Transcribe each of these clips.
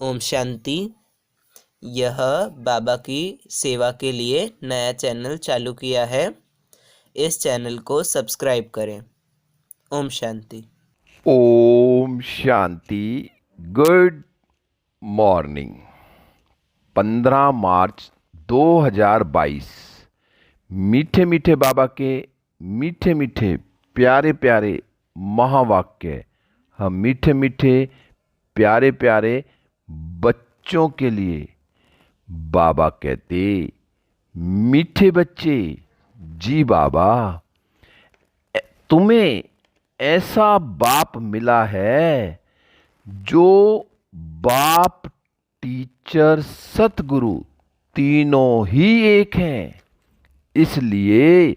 ओम शांति। यह बाबा की सेवा के लिए नया चैनल चालू किया है। इस चैनल को सब्सक्राइब करें। ओम शांति। ओम शांति। Good morning. 15 मार्च 2022। मीठे मीठे बाबा के मीठे मीठे प्यारे प्यारे महावाक्य हम मीठे मीठे प्यारे प्यारे बच्चों के लिए बाबा कहते, मीठे बच्चे जी बाबा, तुम्हें ऐसा बाप मिला है जो बाप, टीचर, सतगुरु तीनों ही एक हैं। इसलिए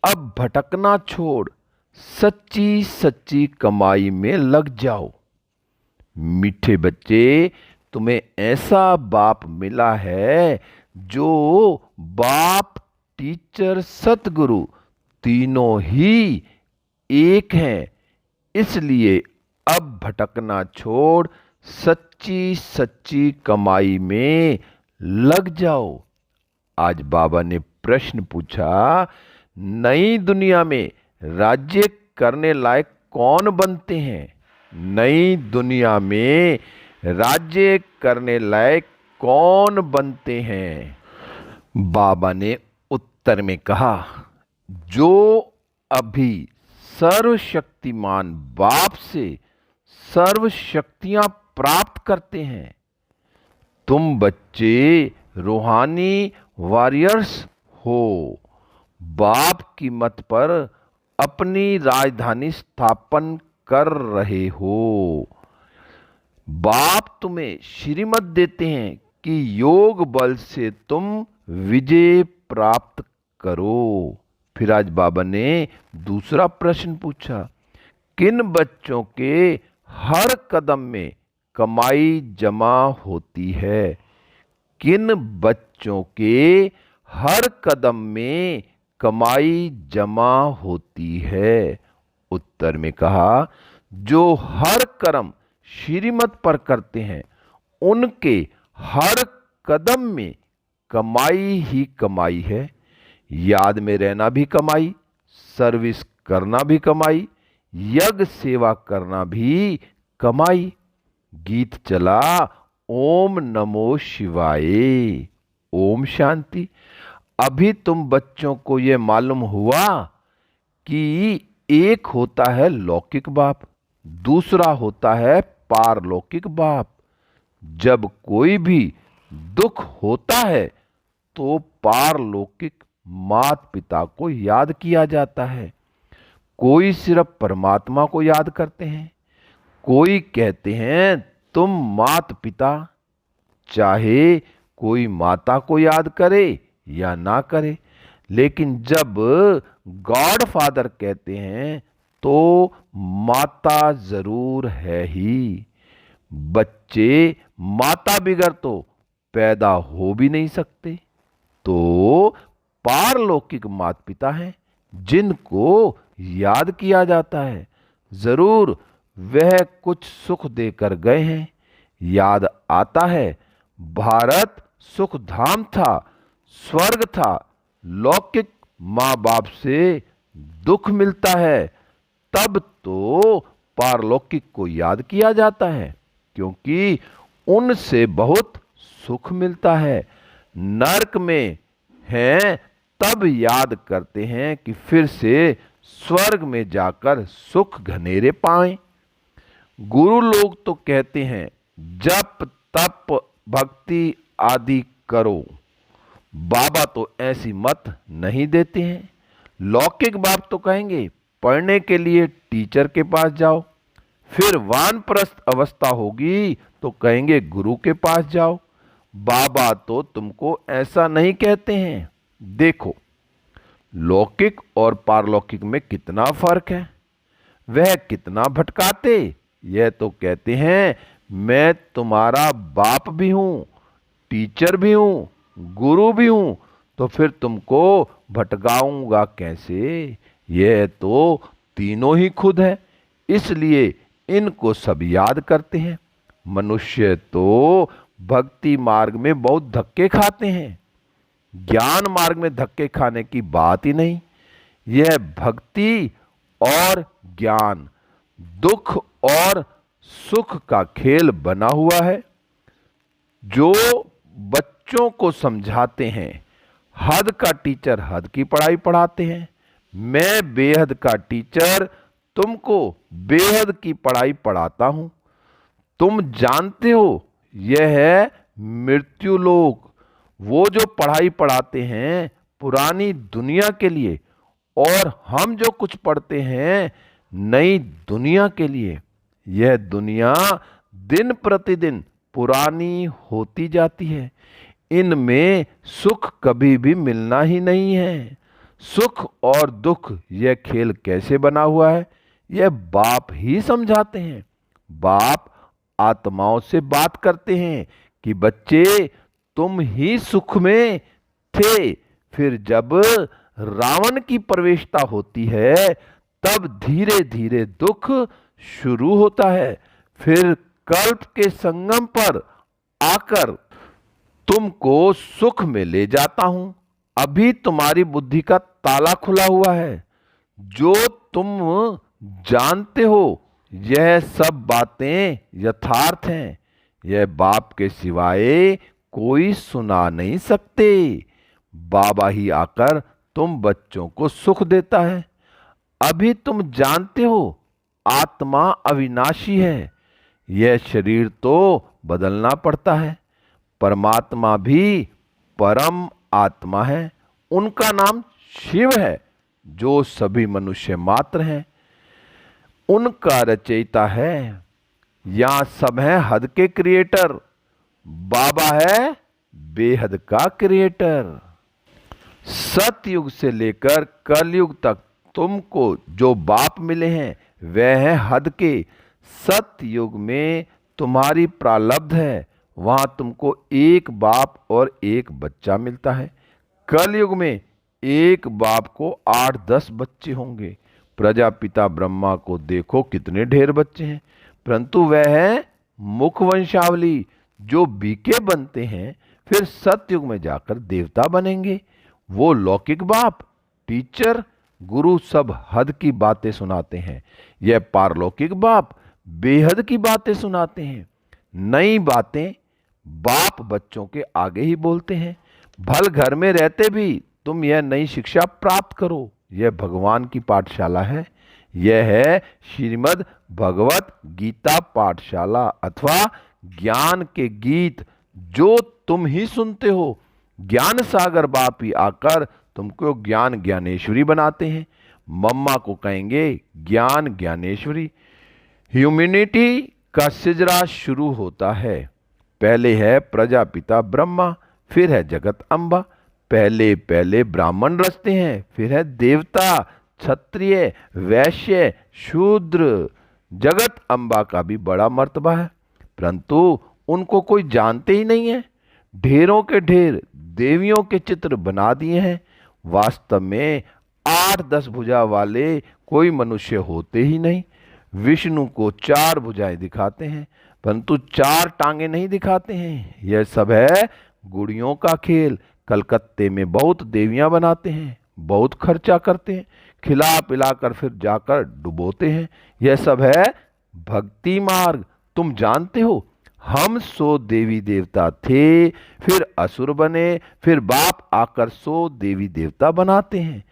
अब भटकना छोड़ सच्ची सच्ची कमाई में लग जाओ। मीठे बच्चे, तुम्हें ऐसा बाप मिला है जो बाप, टीचर, सतगुरु तीनों ही एक हैं। इसलिए अब भटकना छोड़ सच्ची सच्ची कमाई में लग जाओ। आज बाबा ने प्रश्न पूछा, नई दुनिया में राज्य करने लायक कौन बनते हैं? नई दुनिया में राज्य करने लायक कौन बनते हैं? बाबा ने उत्तर में कहा, जो अभी सर्वशक्तिमान बाप से सर्व शक्तियां प्राप्त करते हैं। तुम बच्चे रूहानी वॉरियर्स हो। बाप की मत पर अपनी राजधानी स्थापन कर रहे हो। बाप तुम्हें श्रीमत देते हैं कि योग बल से तुम विजय प्राप्त करो। फिर आज बाबा ने दूसरा प्रश्न पूछा, किन बच्चों के हर कदम में कमाई जमा होती है? किन बच्चों के हर कदम में कमाई जमा होती है? उत्तर में कहा, जो हर कर्म श्रीमत पर करते हैं उनके हर कदम में कमाई ही कमाई है। याद में रहना भी कमाई, सर्विस करना भी कमाई, यज्ञ सेवा करना भी कमाई। गीत चला, ओम नमो शिवाय। ओम शांति। अभी तुम बच्चों को यह मालूम हुआ कि एक होता है लौकिक बाप, दूसरा होता है पारलौकिक बाप। जब कोई भी दुख होता है तो पारलौकिक माता पिता को याद किया जाता है। कोई सिर्फ परमात्मा को याद करते हैं, कोई कहते हैं तुम माता पिता। चाहे कोई माता को याद करे या ना करे, लेकिन जब गॉड फादर कहते हैं तो माता जरूर है ही। बच्चे माता बिगर तो पैदा हो भी नहीं सकते। तो पारलौकिक माता पिता हैं जिनको याद किया जाता है। जरूर वह कुछ सुख देकर गए हैं। याद आता है, भारत सुख धाम था, स्वर्ग था। लौकिक माँ बाप से दुख मिलता है, तब तो पारलौकिक को याद किया जाता है, क्योंकि उनसे बहुत सुख मिलता है। नरक में हैं तब याद करते हैं कि फिर से स्वर्ग में जाकर सुख घनेरे पाएं। गुरु लोग तो कहते हैं जप तप भक्ति आदि करो। बाबा तो ऐसी मत नहीं देते हैं। लौकिक बाप तो कहेंगे पढ़ने के लिए टीचर के पास जाओ, फिर वानप्रस्थ अवस्था होगी तो कहेंगे गुरु के पास जाओ। बाबा तो तुमको ऐसा नहीं कहते हैं। देखो, लौकिक और पारलौकिक में कितना फर्क है। वह कितना भटकाते। यह तो कहते हैं मैं तुम्हारा बाप भी हूं, टीचर भी हूं, गुरु भी हूं, तो फिर तुमको भटकाऊंगा कैसे? यह तो तीनों ही खुद है। इसलिए इनको सब याद करते हैं। मनुष्य तो भक्ति मार्ग में बहुत धक्के खाते हैं, ज्ञान मार्ग में धक्के खाने की बात ही नहीं। यह भक्ति और ज्ञान, दुख और सुख का खेल बना हुआ है। जो बच्चों को समझाते हैं, हद का टीचर हद की पढ़ाई पढ़ाते हैं। मैं बेहद का टीचर तुमको बेहद की पढ़ाई पढ़ाता हूं। तुम जानते हो यह है मृत्यु लोक। वो जो पढ़ाई पढ़ाते हैं पुरानी दुनिया के लिए, और हम जो कुछ पढ़ते हैं नई दुनिया के लिए। यह दुनिया दिन प्रतिदिन पुरानी होती जाती है। इनमें सुख कभी भी मिलना ही नहीं है। सुख और दुख यह खेल कैसे बना हुआ है, यह बाप ही समझाते हैं। बाप आत्माओं से बात करते हैं कि बच्चे तुम ही सुख में थे, फिर जब रावण की प्रवेशता होती है तब धीरे धीरे दुख शुरू होता है। फिर कल्प के संगम पर आकर तुमको सुख में ले जाता हूं। अभी तुम्हारी बुद्धि का ताला खुला हुआ है। जो तुम जानते हो यह सब बातें यथार्थ हैं। यह बाप के सिवाय कोई सुना नहीं सकते। बाबा ही आकर तुम बच्चों को सुख देता है। अभी तुम जानते हो आत्मा अविनाशी है। यह शरीर तो बदलना पड़ता है। परमात्मा भी परम आत्मा है। उनका नाम शिव है, जो सभी मनुष्य मात्र हैं। उनका रचयिता है। यहां सब है हद के क्रिएटर। बाबा है बेहद का क्रिएटर। सतयुग से लेकर कलयुग तक तुमको जो बाप मिले हैं वह है हद के। सतयुग में तुम्हारी प्रारब्ध है, वहां तुमको एक बाप और एक बच्चा मिलता है। कलयुग में एक बाप को 8-10 बच्चे होंगे। प्रजापिता ब्रह्मा को देखो कितने ढेर बच्चे हैं, परंतु वह है मुख वंशावली जो बीके बनते हैं, फिर सतयुग में जाकर देवता बनेंगे। वो लौकिक बाप, टीचर, गुरु सब हद की बातें सुनाते हैं। यह पारलौकिक बाप बेहद की बातें सुनाते हैं। नई बातें बाप बच्चों के आगे ही बोलते हैं। भल घर में रहते भी तुम यह नई शिक्षा प्राप्त करो। यह भगवान की पाठशाला है। यह है श्रीमद् भगवत गीता पाठशाला अथवा ज्ञान के गीत जो तुम ही सुनते हो। ज्ञान सागर बाप ही आकर तुमको ज्ञान ज्ञानेश्वरी बनाते हैं। मम्मा को कहेंगे ज्ञान ज्ञानेश्वरी। ह्यूमैनिटी का सिजरा शुरू होता है। पहले है प्रजापिता ब्रह्मा, फिर है जगत अम्बा। पहले पहले ब्राह्मण रचते हैं, फिर है देवता, क्षत्रिय, वैश्य, शूद्र। जगत अम्बा का भी बड़ा मर्तबा है, परंतु उनको कोई जानते ही नहीं है। ढेरों के ढेर देवियों के चित्र बना दिए हैं। वास्तव में 8-10 भुजा वाले कोई मनुष्य होते ही नहीं। विष्णु को 4 भुजाएं दिखाते हैं, परंतु 4 टांगे नहीं दिखाते हैं। यह सब है गुड़ियों का खेल। कलकत्ते में बहुत देवियां बनाते हैं, बहुत खर्चा करते हैं, खिला पिलाकर फिर जाकर डुबोते हैं। यह सब है भक्ति मार्ग। तुम जानते हो हम 100 देवी देवता थे, फिर असुर बने, फिर बाप आकर 100 देवी देवता बनाते हैं।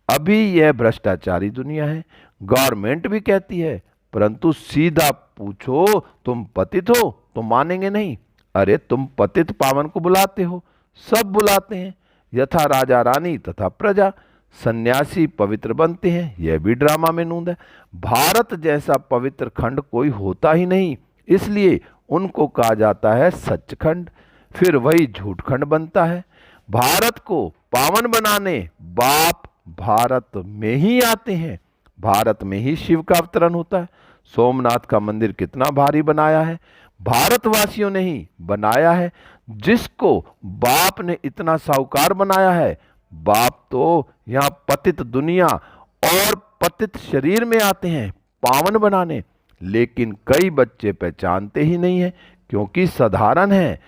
अभी यह भ्रष्टाचारी दुनिया है। गवर्नमेंट भी कहती है, परंतु सीधा पूछो तुम पतित हो तो मानेंगे नहीं। अरे तुम पतित पावन को बुलाते हो, सब बुलाते हैं। यथा राजा रानी तथा प्रजा। सन्यासी पवित्र बनते हैं, यह भी ड्रामा में नूंद है। भारत जैसा पवित्र खंड कोई होता ही नहीं, इसलिए उनको कहा जाता है सचखंड। फिर वही झूठखंड बनता है। भारत को पावन बनाने बाप भारत में ही आते हैं। भारत में ही शिव का अवतरण होता है। सोमनाथ का मंदिर कितना भारी बनाया है, भारतवासियों ने ही बनाया है। जिसको बाप ने इतना साहूकार बनाया है, बाप तो यहाँ पतित दुनिया और पतित शरीर में आते हैं पावन बनाने, लेकिन कई बच्चे पहचानते ही नहीं हैं क्योंकि साधारण है।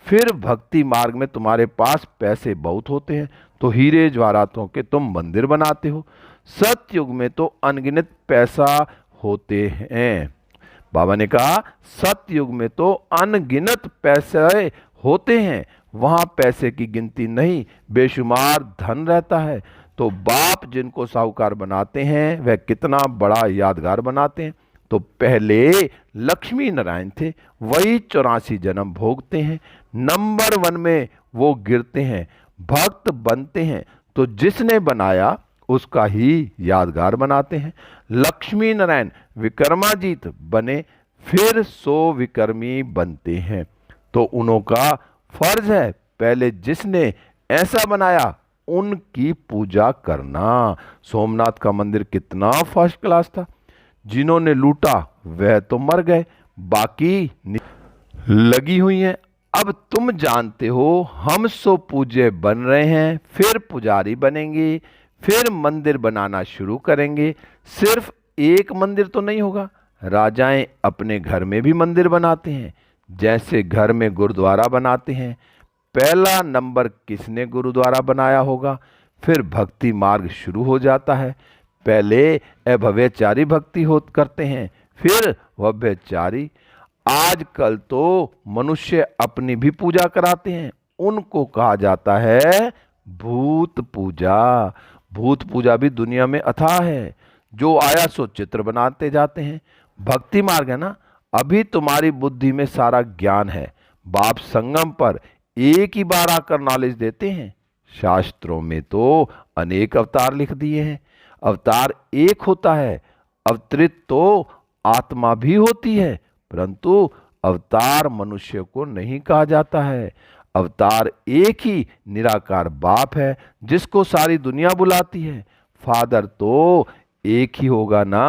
फिर भक्ति मार्ग में तुम्हारे पास पैसे बहुत होते हैं तो हीरे जवाहरातों के तुम मंदिर बनाते हो। सतयुग में तो अनगिनत पैसा होते हैं। बाबा ने कहा सतयुग में तो अनगिनत पैसे होते हैं, वहां पैसे की गिनती नहीं, बेशुमार धन रहता है। तो बाप जिनको साहूकार बनाते हैं वह कितना बड़ा यादगार बनाते हैं। तो पहले लक्ष्मी नारायण थे, वही 84 जन्म भोगते हैं। नंबर 1 में वो गिरते हैं, भक्त बनते हैं तो जिसने बनाया उसका ही यादगार बनाते हैं। लक्ष्मी नारायण विक्रमाजीत बने, फिर 100 विक्रमी बनते हैं। तो उनका फर्ज है पहले जिसने ऐसा बनाया उनकी पूजा करना। सोमनाथ का मंदिर कितना फर्स्ट क्लास था। जिन्होंने लूटा वह तो मर गए, बाकी लगी हुई हैं। अब तुम जानते हो हम 100 पूज्य बन रहे हैं, फिर पुजारी बनेंगे, फिर मंदिर बनाना शुरू करेंगे। सिर्फ एक मंदिर तो नहीं होगा, राजाएं अपने घर में भी मंदिर बनाते हैं, जैसे घर में गुरुद्वारा बनाते हैं। पहला नंबर किसने गुरुद्वारा बनाया होगा? फिर भक्ति मार्ग शुरू हो जाता है। पहले अभव्यचारी भक्ति हो करते हैं, फिर भव्यचारी। आजकल तो मनुष्य अपनी भी पूजा कराते हैं, उनको कहा जाता है भूत पूजा। भूत पूजा भी दुनिया में अथाह है। जो आया सो चित्र बनाते जाते हैं। भक्ति मार्ग है ना, अभी तुम्हारी बुद्धि में सारा ज्ञान है। बाप संगम पर एक ही बार आकर नॉलेज देते हैं। शास्त्रों में तो अनेक अवतार लिख दिए हैं। अवतार एक होता है, अवतरित तो आत्मा भी होती है, परंतु अवतार मनुष्य को नहीं कहा जाता है। अवतार एक ही निराकार बाप है जिसको सारी दुनिया बुलाती है। फादर तो एक ही होगा ना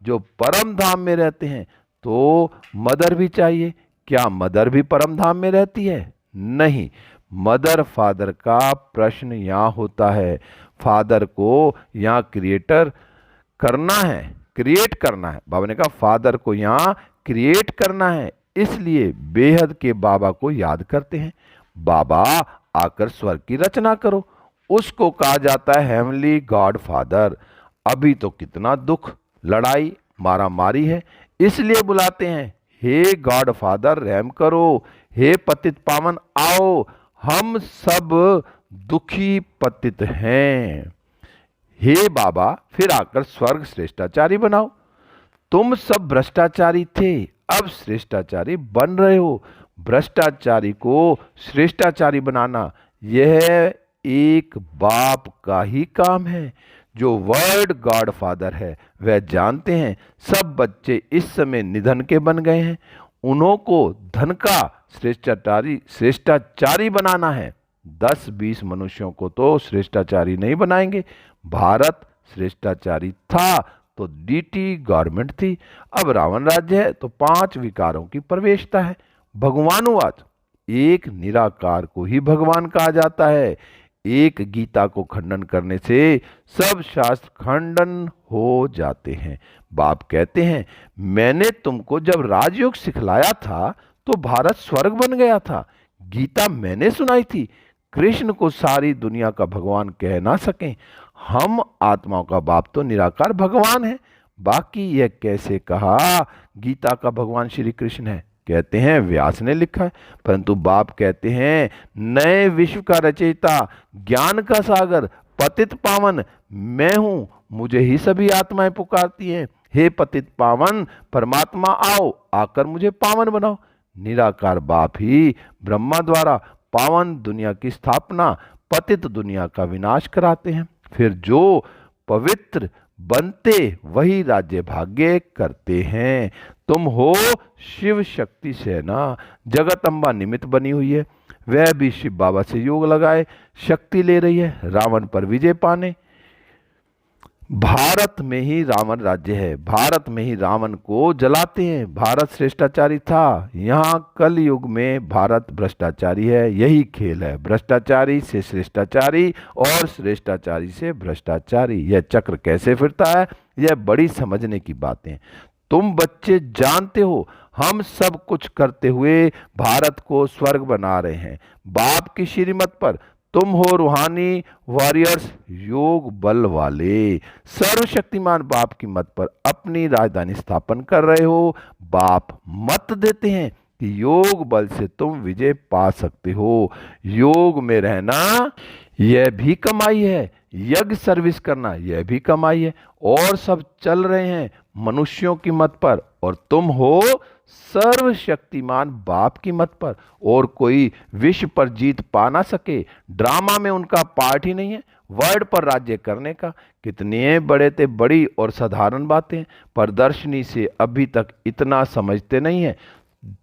जो परम धाम में रहते हैं। तो मदर भी चाहिए। क्या मदर भी परम धाम में रहती है? नहीं। मदर फादर का प्रश्न यहाँ होता है। फादर को यहाँ क्रिएट करना है। बाबा ने कहा फादर को यहाँ क्रिएट करना है, इसलिए बेहद के बाबा को याद करते हैं। बाबा आकर स्वर्ग की रचना करो, उसको कहा जाता है हेवनली गॉड फादर। अभी तो कितना दुख, लड़ाई, मारा मारी है, इसलिए बुलाते हैं हे गॉड फादर रहम करो, हे पतित पावन आओ, हम सब दुखी पतित हैं। हे बाबा फिर आकर स्वर्ग श्रेष्ठाचारी बनाओ। तुम सब भ्रष्टाचारी थे, अब श्रेष्ठाचारी बन रहे हो। भ्रष्टाचारी को श्रेष्ठाचारी बनाना यह एक बाप का ही काम है। जो वर्ड गॉड फादर है वह जानते हैं सब बच्चे इस समय निधन के बन गए हैं, उन्हों को धन का श्रेष्ठाचारी बनाना है। 10-20 मनुष्यों को तो श्रेष्ठाचारी नहीं बनाएंगे। भारत श्रेष्ठाचारी था तो डीटी गवर्नमेंट थी, अब रावण राज्य है तो 5 विकारों की प्रवेशता है। भगवानुवाद, एक निराकार को ही भगवान कहा जाता है। एक गीता को खंडन करने से सब शास्त्र खंडन हो जाते हैं। बाप कहते हैं मैंने तुमको जब राजयोग सिखलाया था तो भारत स्वर्ग बन गया था। गीता मैंने सुनाई थी। कृष्ण को सारी दुनिया का भगवान कह ना सकें। हम आत्माओं का बाप तो निराकार भगवान है। बाकी यह कैसे कहा गीता का भगवान श्री कृष्ण है? कहते हैं व्यास ने लिखा है, परंतु बाप कहते हैं नए विश्व का रचयिता, ज्ञान का सागर, पतित पावन मैं हूं, मुझे ही सभी आत्माएं पुकारती हैं। हे पतित पावन परमात्मा आओ, आकर मुझे पावन बनाओ। निराकार बाप ही ब्रह्मा द्वारा पावन दुनिया की स्थापना, पतित दुनिया का विनाश कराते हैं। फिर जो पवित्र बनते वही राज्य भाग्य करते हैं। तुम हो शिव शक्ति सेना, जगत अम्बा निमित्त बनी हुई है, वह भी शिव बाबा से योग लगाए शक्ति ले रही है रावण पर विजय पाने। भारत में ही रावण राज्य है, भारत में ही रावण को जलाते हैं। भारत श्रेष्ठाचारी था, यहाँ कल युग में भारत भ्रष्टाचारी है। यही खेल है, भ्रष्टाचारी से श्रेष्ठाचारी और श्रेष्ठाचारी से भ्रष्टाचारी। यह चक्र कैसे फिरता है, यह बड़ी समझने की बातें। तुम बच्चे जानते हो हम सब कुछ करते हुए भारत को स्वर्ग बना रहे हैं। बाप की श्रीमत पर तुम हो रूहानी वॉरियर्स, योग बल वाले। सर्वशक्तिमान बाप की मत पर अपनी राजधानी स्थापन कर रहे हो। बाप मत देते हैं कि योग बल से तुम विजय पा सकते हो। योग में रहना यह भी कमाई है, यज्ञ सर्विस करना यह भी कमाई है। और सब चल रहे हैं मनुष्यों की मत पर और तुम हो सर्वशक्तिमान बाप की मत पर। और कोई विश्व पर जीत पा ना सके। ड्रामा में उनका पार्ट ही नहीं है वर्ल्ड पर राज्य करने का। कितने बड़े थे बड़ी और साधारण बातें, प्रदर्शनी से अभी तक इतना समझते नहीं है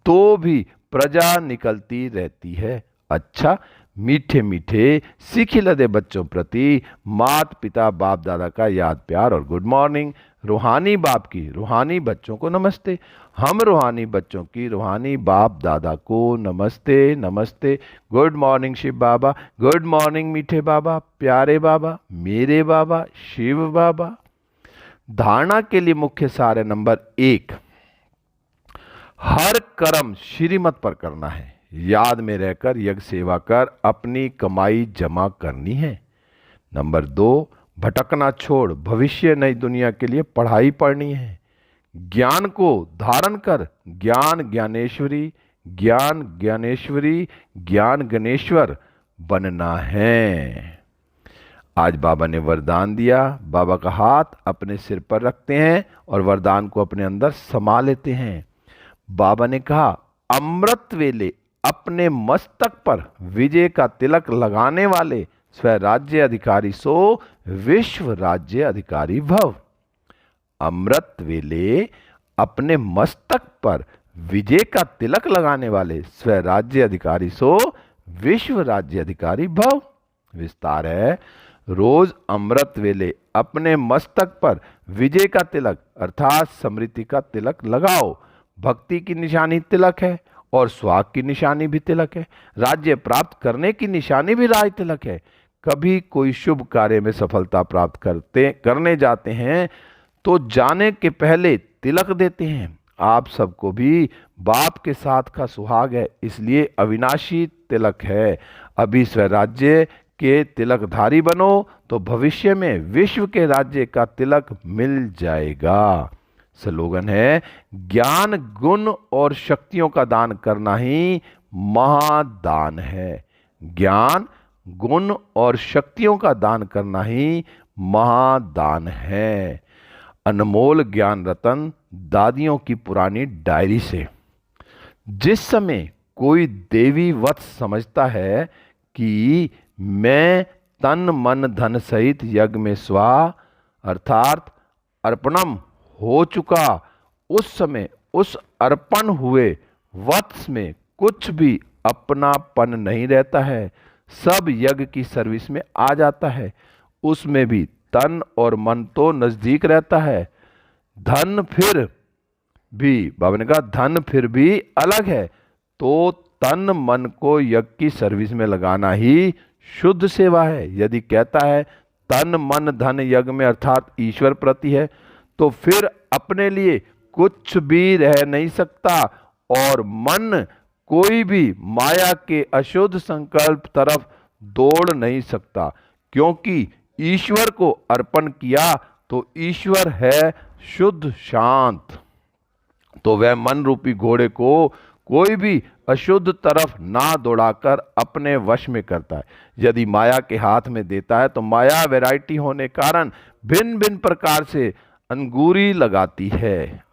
तो भी प्रजा निकलती रहती है। अच्छा, मीठे मीठे सीखी लदे बच्चों प्रति माता पिता बाप दादा का याद प्यार और गुड मॉर्निंग। रूहानी बाप की रूहानी बच्चों को नमस्ते। हम रूहानी बच्चों की रूहानी बाप दादा को नमस्ते नमस्ते। गुड मॉर्निंग शिव बाबा, गुड मॉर्निंग मीठे बाबा, प्यारे बाबा, मेरे बाबा, शिव बाबा। धारणा के लिए मुख्य सार है नंबर 1, हर कर्म श्रीमत पर करना है। याद में रहकर यज्ञ सेवा कर अपनी कमाई जमा करनी है। नंबर 2, भटकना छोड़ भविष्य नई दुनिया के लिए पढ़ाई पढ़नी है। ज्ञान को धारण कर ज्ञान ज्ञानेश्वरी, ज्ञान ज्ञानेश्वरी, ज्ञान गणेश्वर बनना है। आज बाबा ने वरदान दिया। बाबा का हाथ अपने सिर पर रखते हैं और वरदान को अपने अंदर समा लेते हैं। बाबा ने कहा, अमृत वेले अपने मस्तक पर विजय का तिलक लगाने वाले स्वराज्य अधिकारी सो विश्व राज्य अधिकारी भव। अमृत वेले अपने मस्तक पर विजय का तिलक लगाने वाले स्वराज्य अधिकारी सो विश्व राज्य अधिकारी भव। विस्तार है, रोज अमृत वेले अपने मस्तक पर विजय का तिलक अर्थात समृद्धि का तिलक लगाओ। भक्ति की निशानी तिलक है और स्वाग की निशानी भी तिलक है। राज्य प्राप्त करने की निशानी भी राज तिलक है। कभी कोई शुभ कार्य में सफलता प्राप्त करने जाते हैं तो जाने के पहले तिलक देते हैं। आप सबको भी बाप के साथ का सुहाग है, इसलिए अविनाशी तिलक है। अभी स्वराज्य के तिलकधारी बनो तो भविष्य में विश्व के राज्य का तिलक मिल जाएगा। स्लोगन है, ज्ञान गुण और शक्तियों का दान करना ही महादान है। ज्ञान गुण और शक्तियों का दान करना ही महादान है। अनमोल ज्ञान रतन दादियों की पुरानी डायरी से। जिस समय कोई देवी वत्स समझता है कि मैं तन मन धन सहित यज्ञ में स्वा अर्थात अर्पणम हो चुका, उस समय उस अर्पण हुए वत्स में कुछ भी अपनापन नहीं रहता है। सब यज्ञ की सर्विस में आ जाता है। उसमें भी तन और मन तो नजदीक रहता है। धन फिर भी बाबा ने कहा धन फिर भी अलग है। तो तन मन को यज्ञ की सर्विस में लगाना ही शुद्ध सेवा है। यदि कहता है तन मन धन यज्ञ में अर्थात ईश्वर प्रति है तो फिर अपने लिए कुछ भी रह नहीं सकता और मन कोई भी माया के अशुद्ध संकल्प तरफ दौड़ नहीं सकता, क्योंकि ईश्वर को अर्पण किया तो ईश्वर है शुद्ध शांत। तो वह मन रूपी घोड़े को कोई भी अशुद्ध तरफ ना दौड़ाकर अपने वश में करता है। यदि माया के हाथ में देता है तो माया वैरायटी होने कारण भिन्न भिन्न प्रकार से अंगूरी लगाती है।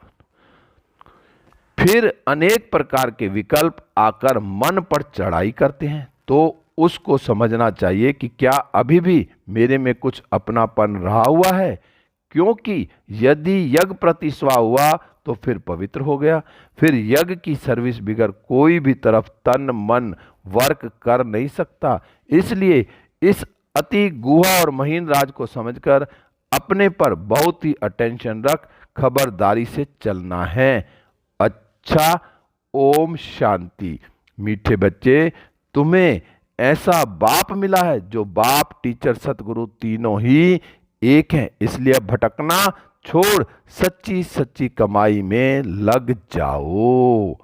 फिर अनेक प्रकार के विकल्प आकर मन पर चढ़ाई करते हैं। तो उसको समझना चाहिए कि क्या अभी भी मेरे में कुछ अपनापन रहा हुआ है, क्योंकि यदि यज्ञ प्रति स्वा हुआ तो फिर पवित्र हो गया। फिर यज्ञ की सर्विस बिगर कोई भी तरफ तन मन वर्क कर नहीं सकता। इसलिए इस अति गुहा और महीन राज को समझकर अपने पर बहुत ही अटेंशन रख खबरदारी से चलना है। अच्छा, ओम शांति। मीठे बच्चे, तुम्हें ऐसा बाप मिला है जो बाप टीचर सतगुरु तीनों ही एक हैं। इसलिए भटकना छोड़ सच्ची सच्ची कमाई में लग जाओ।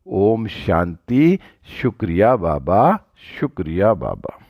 ओम शांति। शुक्रिया बाबा, शुक्रिया बाबा।